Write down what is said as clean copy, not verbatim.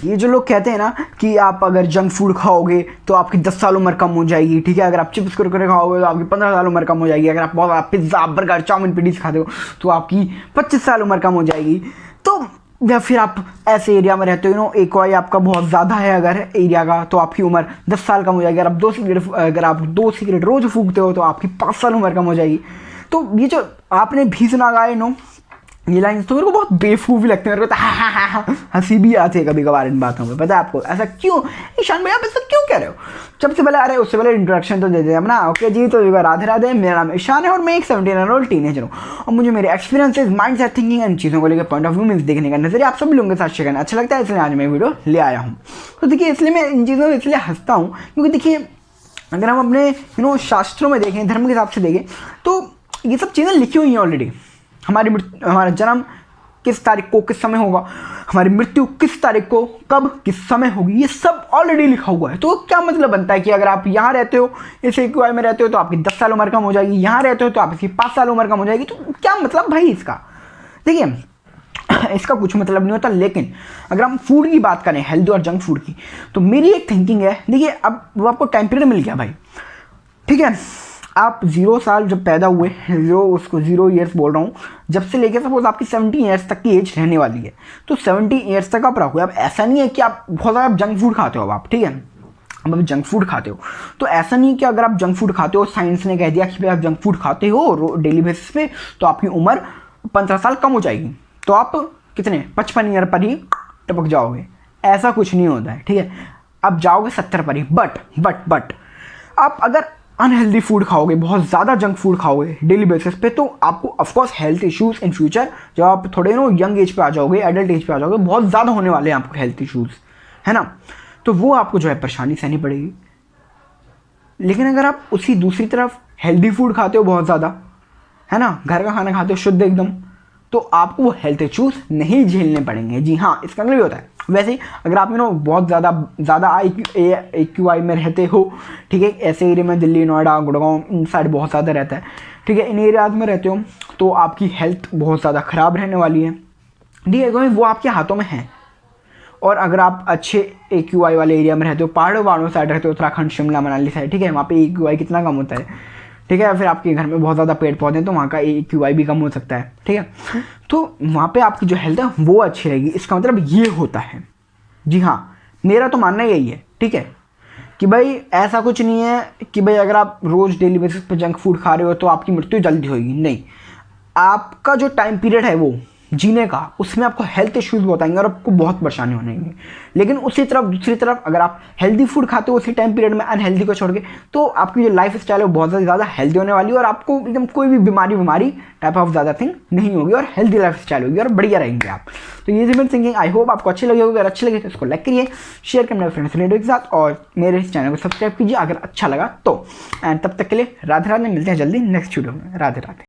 ये जो लोग कहते हैं ना कि आप अगर जंक फूड खाओगे तो आपकी 10 साल उम्र कम हो जाएगी, ठीक है, अगर आप चिप्स कुरकुरे खाओगे तो आपकी 15 साल उम्र कम हो जाएगी, अगर आप बहुत पिज्ज़ा बर्गर चाउमीन पीडीज खाते हो तो आपकी 25 साल उम्र कम हो जाएगी। तो या फिर आप ऐसे एरिया में रहते हो एक्वाई आपका बहुत ज़्यादा है अगर एरिया का, तो आपकी उम्र 10 साल कम हो जाएगी। अगर आप 2 सिगरेट रोज़ फूकते हो तो आपकी 5 साल उम्र कम हो जाएगी। तो ये जो आपने भी सुना गाए ये लाइन तो मेरे को बहुत बेवकूफ़ भी लगती है, मेरे को तो हंसी भी आती है कभी कभार इन बातों में। पता है आपको ऐसा क्यों? ईशान भाई आप ऐसा क्यों कह रहे हो? सबसे पहले अरे उससे पहले इंट्रोडक्शन तो दे दें अपना। ओके जी, तो राधे राधे, मेरा नाम ईशान है और मैं एक 17 ओल्ड टीनेजर हूँ और मुझे मेरे experiences, mind set, thinking and चीज़ों को लेकर पॉइंट ऑफ व्यू में देखने का नजरिया आप सभी लोगों के साथ शेयर करना अच्छा लगता है, इसलिए आज मैं वीडियो ले आया हूँ। तो देखिए इसलिए मैं इन चीज़ों में इसलिए हंसता हूँ क्योंकि देखिए अगर हम अपने शास्त्रों में देखें, धर्म के हिसाब से देखें तो ये सब चीज़ें लिखी हुई हैं ऑलरेडी। हमारा जन्म किस तारीख को किस समय होगा, हमारी मृत्यु किस तारीख को कब किस समय होगी, ये सब ऑलरेडी लिखा हुआ है। तो क्या मतलब बनता है कि अगर आप यहाँ रहते हो, इस एक्वाई में रहते हो तो आपकी 10 साल उम्र कम हो जाएगी, यहाँ रहते हो तो आपकी 5 साल उम्र कम हो जाएगी। तो क्या मतलब भाई इसका? देखिए इसका कुछ मतलब नहीं होता। लेकिन अगर हम फूड की बात करें, हेल्दी और जंक फूड की, तो मेरी एक थिंकिंग है। देखिए अब वो आपको टाइम पीरियड मिल गया भाई, ठीक है, आप 0 साल जब पैदा हुए, 0 ईयर्स बोल रहा हूँ, जब से लेकर सपोज आपकी 70 ईयर्स तक की एज रहने वाली है, तो 70 ईयर्स तक आप रखो। अब ऐसा नहीं है कि आप बहुत ज़्यादा जंक फूड खाते हो आप, ठीक है, अब आप जंक फूड खाते हो तो ऐसा नहीं कि अगर आप जंक फूड खाते हो, साइंस ने कह दिया कि भाई आप जंक फूड खाते हो डेली बेसिस पे तो आपकी उम्र 15 साल कम हो जाएगी, तो आप कितने 55 ईयर पर ही टपक जाओगे। ऐसा कुछ नहीं होता है, ठीक है, आप जाओगे 70 पर ही। बट आप अगर अनहेल्दी फूड खाओगे, बहुत ज़्यादा जंक फूड खाओगे डेली बेसिस पे, तो आपको of course health issues in future, जब आप थोड़े यंग एज पे आ जाओगे, एडल्ट एज पे आ जाओगे, बहुत ज़्यादा होने वाले हैं आपको हेल्थ इश्यूज़, है ना। तो वो आपको जो है परेशानी सहनी पड़ेगी। लेकिन अगर आप उसी दूसरी तरफ हेल्दी फूड खाते हो बहुत ज़्यादा, है ना, घर का खाना खाते हो शुद्ध एकदम, तो आपको वो हेल्थ इश्यूज़ नहीं झेलने पड़ेंगे। जी हाँ, इसका मतलब ये होता है। वैसे ही अगर आप बहुत ज़्यादा AQI में रहते हो, ठीक है, ऐसे एरिया में दिल्ली, नोएडा, गुड़गांव, इन साइड बहुत ज़्यादा रहता है, ठीक है, इन एरियाज में रहते हो तो आपकी हेल्थ बहुत ज़्यादा ख़राब रहने वाली है, ठीक है, क्योंकि वो आपके हाथों में है। और अगर आप अच्छे AQI वाले एरिया में रहते हो, पहाड़ों साइड रहते हो, उत्तराखंड, शिमला, मनाली साइड, ठीक है, वहाँ पे AQI कितना कम होता है, ठीक है, फिर आपके घर में बहुत ज़्यादा पेड़ पौधे हैं तो वहाँ का AQI भी कम हो सकता है, ठीक है, तो वहाँ पे आपकी जो हेल्थ है वो अच्छी रहेगी। इसका मतलब ये होता है। जी हाँ, मेरा तो मानना यही है, ठीक है, कि भाई ऐसा कुछ नहीं है कि भाई अगर आप रोज़ डेली बेसिस पे जंक फूड खा रहे हो तो आपकी मृत्यु जल्दी होगी। नहीं, आपका जो टाइम पीरियड है वो जीने का, उसमें आपको हेल्थ इश्यूज बताएंगे और आपको बहुत परेशानी होने। लेकिन दूसरी तरफ अगर आप हेल्दी फूड खाते हो उसी टाइम पीरियड में अनहेल्दी को छोड़ के, तो आपकी जो लाइफ स्टाइल है वो बहुत ज़्यादा हेल्दी होने वाली है और आपको एकदम कोई भी बीमारी टाइप ऑफ ज़्यादा थिंग नहीं होगी और हेल्दी लाइफ स्टाइल होगी और बढ़िया रहेंगे आप। तो ये मेरी थिंकिंग, आई होप आपको अच्छी लगी होगी। अगर अच्छी लगी तो इसको लाइक करिए, शेयर करिए अपने फ्रेंड्स रिलेटिव के साथ और मेरे इस चैनल को सब्सक्राइब कीजिए अगर अच्छा लगा तो। एंड तब तक के लिए राधे राधे, मिलते हैं जल्दी नेक्स्ट वीडियो में। राधे राधे।